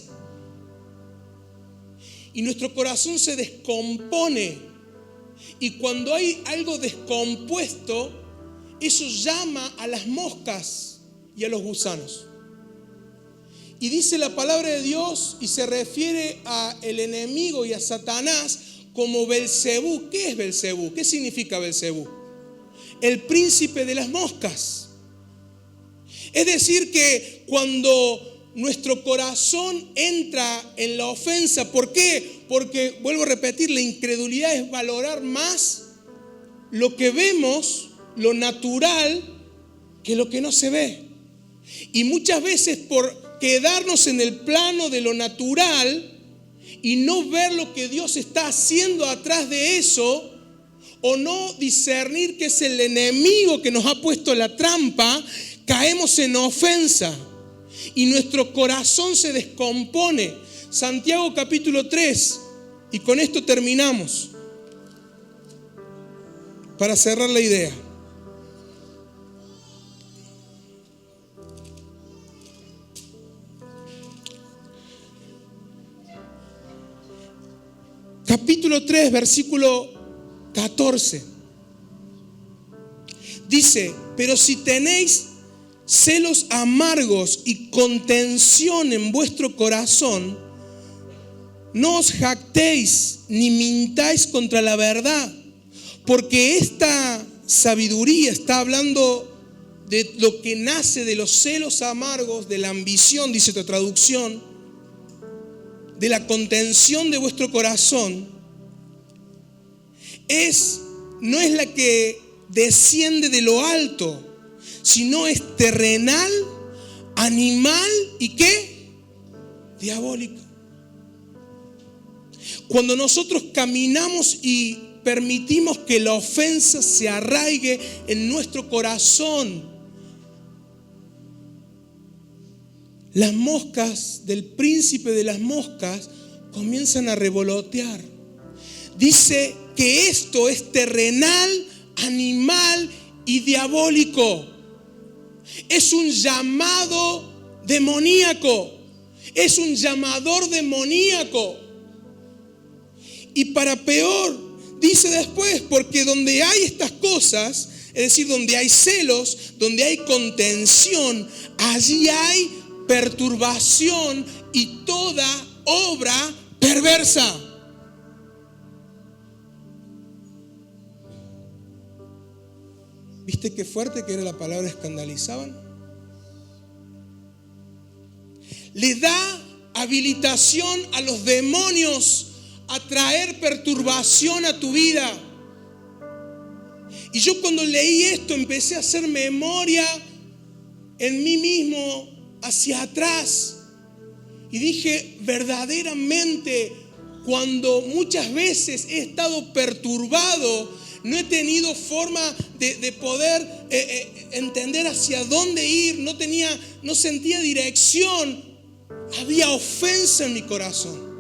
Y nuestro corazón se descompone. Y cuando hay algo descompuesto, eso llama a las moscas y a los gusanos. Y dice la palabra de Dios, y se refiere al enemigo y a Satanás como Belcebú. ¿Qué es Belcebú? ¿Qué significa Belcebú? El príncipe de las moscas. Es decir, que cuando nuestro corazón entra en la ofensa, ¿por qué? Porque, vuelvo a repetir, la incredulidad es valorar más lo que vemos, lo natural, que lo que no se ve. Y muchas veces por quedarnos en el plano de lo natural y no ver lo que Dios está haciendo atrás de eso, o no discernir que es el enemigo que nos ha puesto la trampa, caemos en ofensa y nuestro corazón se descompone. Santiago capítulo 3, y con esto terminamos, para cerrar la idea. Capítulo 3, versículo 14. Dice: pero si tenéis celos amargos y contención en vuestro corazón, no os jactéis ni mintáis contra la verdad, porque esta sabiduría está hablando de lo que nace de los celos amargos, de la ambición, dice otra traducción, de la contención de vuestro corazón, no es la que desciende de lo alto, sino es terrenal, animal y ¿qué? Diabólico. Cuando nosotros caminamos y permitimos que la ofensa se arraigue en nuestro corazón, las moscas del príncipe de las moscas comienzan a revolotear. Dice que esto es terrenal, animal y diabólico. Es un llamado demoníaco. Es un llamador demoníaco. Y para peor, dice después, porque donde hay estas cosas, es decir, donde hay celos, donde hay contención, allí hay perturbación y toda obra perversa. ¿Viste qué fuerte que era la palabra escandalizaban? Le da habilitación a los demonios a traer perturbación a tu vida. Y yo cuando leí esto empecé a hacer memoria en mí mismo hacia atrás y dije, verdaderamente, cuando muchas veces he estado perturbado, no he tenido forma de poder entender hacia dónde ir, no sentía dirección, había ofensa en mi corazón.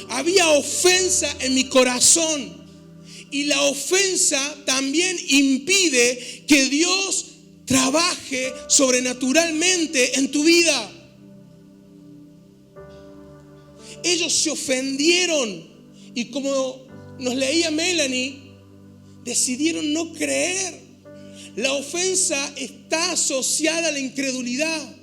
Había ofensa en mi corazón. Y la ofensa también impide que Dios trabaje sobrenaturalmente en tu vida. Ellos se ofendieron y, como nos leía Melanie, decidieron no creer. La ofensa está asociada a la incredulidad.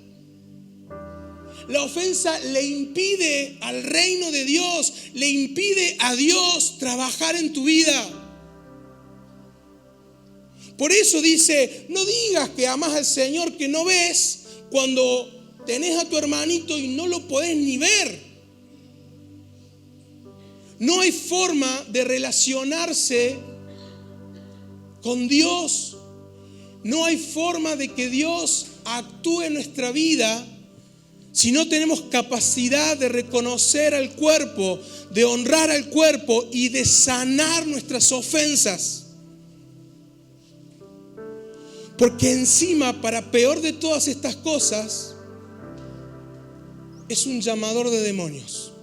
La ofensa le impide al reino de Dios, le impide a Dios trabajar en tu vida. Por eso dice, no digas que amas al Señor que no ves cuando tenés a tu hermanito y no lo podés ni ver. No hay forma de relacionarse con Dios. No hay forma de que Dios actúe en nuestra vida si no tenemos capacidad de reconocer al cuerpo, de honrar al cuerpo y de sanar nuestras ofensas. Porque encima, para peor de todas estas cosas, es un llamador de demonios.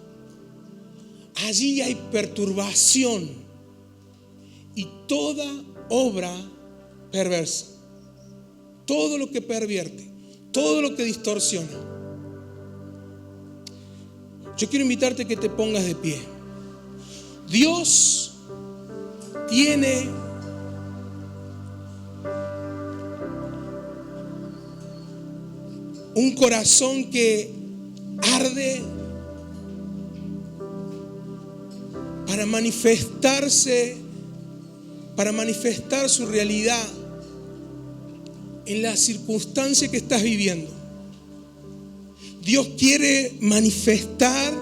Allí hay perturbación y toda obra perversa. Todo lo que pervierte, todo lo que distorsiona. Yo quiero invitarte a que te pongas de pie. Dios tiene un corazón que arde para manifestarse, para manifestar su realidad en la circunstancia que estás viviendo. Dios quiere manifestar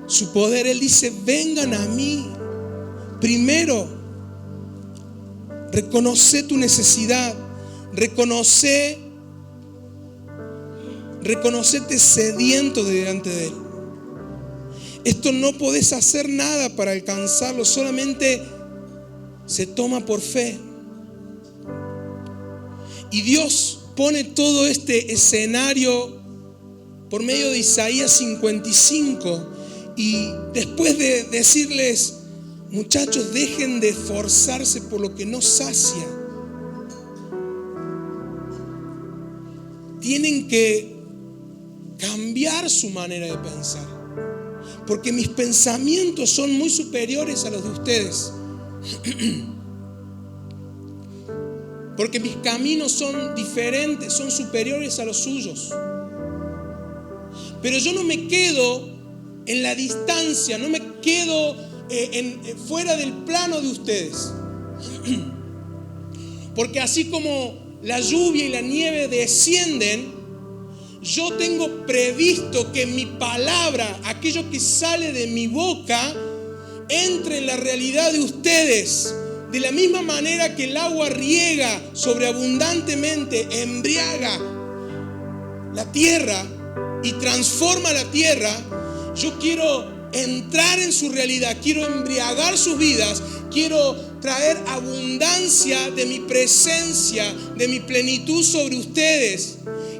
su poder. Él dice, vengan a mí. Primero, reconoce tu necesidad. Reconoce reconocete sediento delante de Él. Esto no podés hacer nada para alcanzarlo, solamente se toma por fe. Y Dios pone todo este escenario por medio de Isaías 55, y después de decirles: muchachos, dejen de esforzarse por lo que no sacia. Tienen que cambiar su manera de pensar, porque mis pensamientos son muy superiores a los de ustedes. Porque mis caminos son diferentes, son superiores a los suyos. Pero yo no me quedo en la distancia, no me quedo fuera del plano de ustedes. Porque así como la lluvia y la nieve descienden, yo tengo previsto que mi palabra, aquello que sale de mi boca, entre en la realidad de ustedes. De la misma manera que el agua riega sobreabundantemente, embriaga la tierra y transforma la tierra, yo quiero entrar en su realidad, quiero embriagar sus vidas, quiero traer abundancia de mi presencia, de mi plenitud sobre ustedes.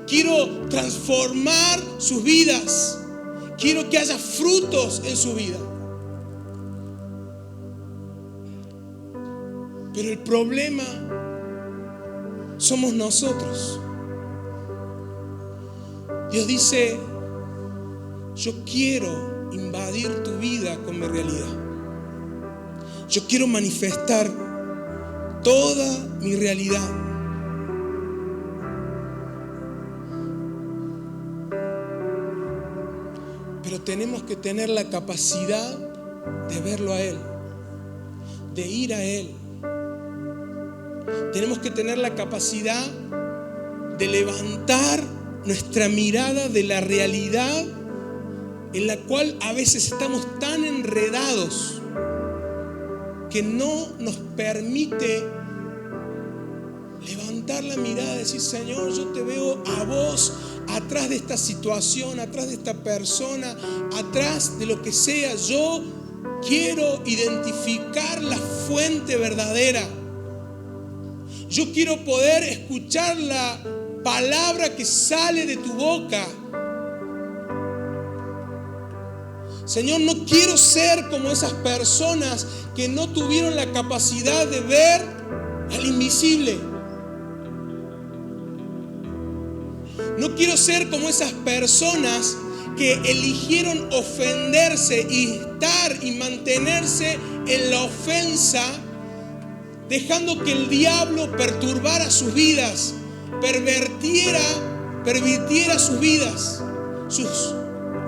Quiero transformar sus vidas, quiero que haya frutos en su vida. Pero el problema somos nosotros. Dios dice: yo quiero invadir tu vida con mi realidad. Yo quiero manifestar toda mi realidad. Pero tenemos que tener la capacidad de verlo a Él, de ir a Él. Tenemos que tener la capacidad de levantar nuestra mirada de la realidad en la cual a veces estamos tan enredados que no nos permite levantar la mirada y decir: Señor, yo te veo a vos atrás de esta situación, atrás de esta persona, atrás de lo que sea. Yo quiero identificar la fuente verdadera. Yo quiero poder escuchar la palabra que sale de tu boca. Señor, no quiero ser como esas personas que no tuvieron la capacidad de ver al invisible. No quiero ser como esas personas que eligieron ofenderse y estar y mantenerse en la ofensa, dejando que el diablo perturbara sus vidas, pervirtiera sus vidas, sus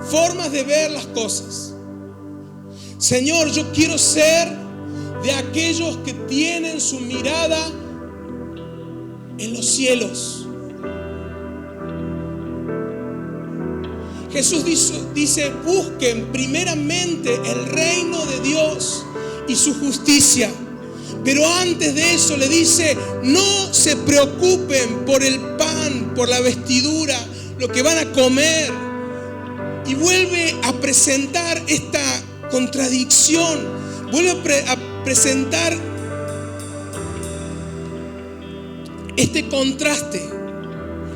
formas de ver las cosas. Señor, yo quiero ser de aquellos que tienen su mirada en los cielos. Jesús dice: busquen primeramente el reino de Dios y su justicia. Pero antes de eso le dice: no se preocupen por el pan, por la vestidura, lo que van a comer. Y vuelve a presentar esta contradicción, vuelve a presentar este contraste,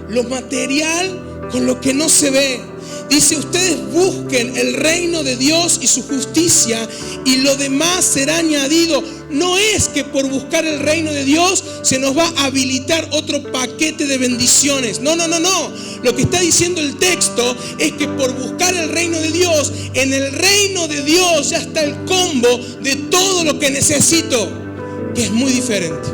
lo material con lo que no se ve. Dice: ustedes busquen el reino de Dios y su justicia, y lo demás será añadido. No es que por buscar el reino de Dios se nos va a habilitar otro paquete de bendiciones. No. Lo que está diciendo el texto es que por buscar el reino de Dios, en el reino de Dios ya está el combo de todo lo que necesito, que es muy diferente.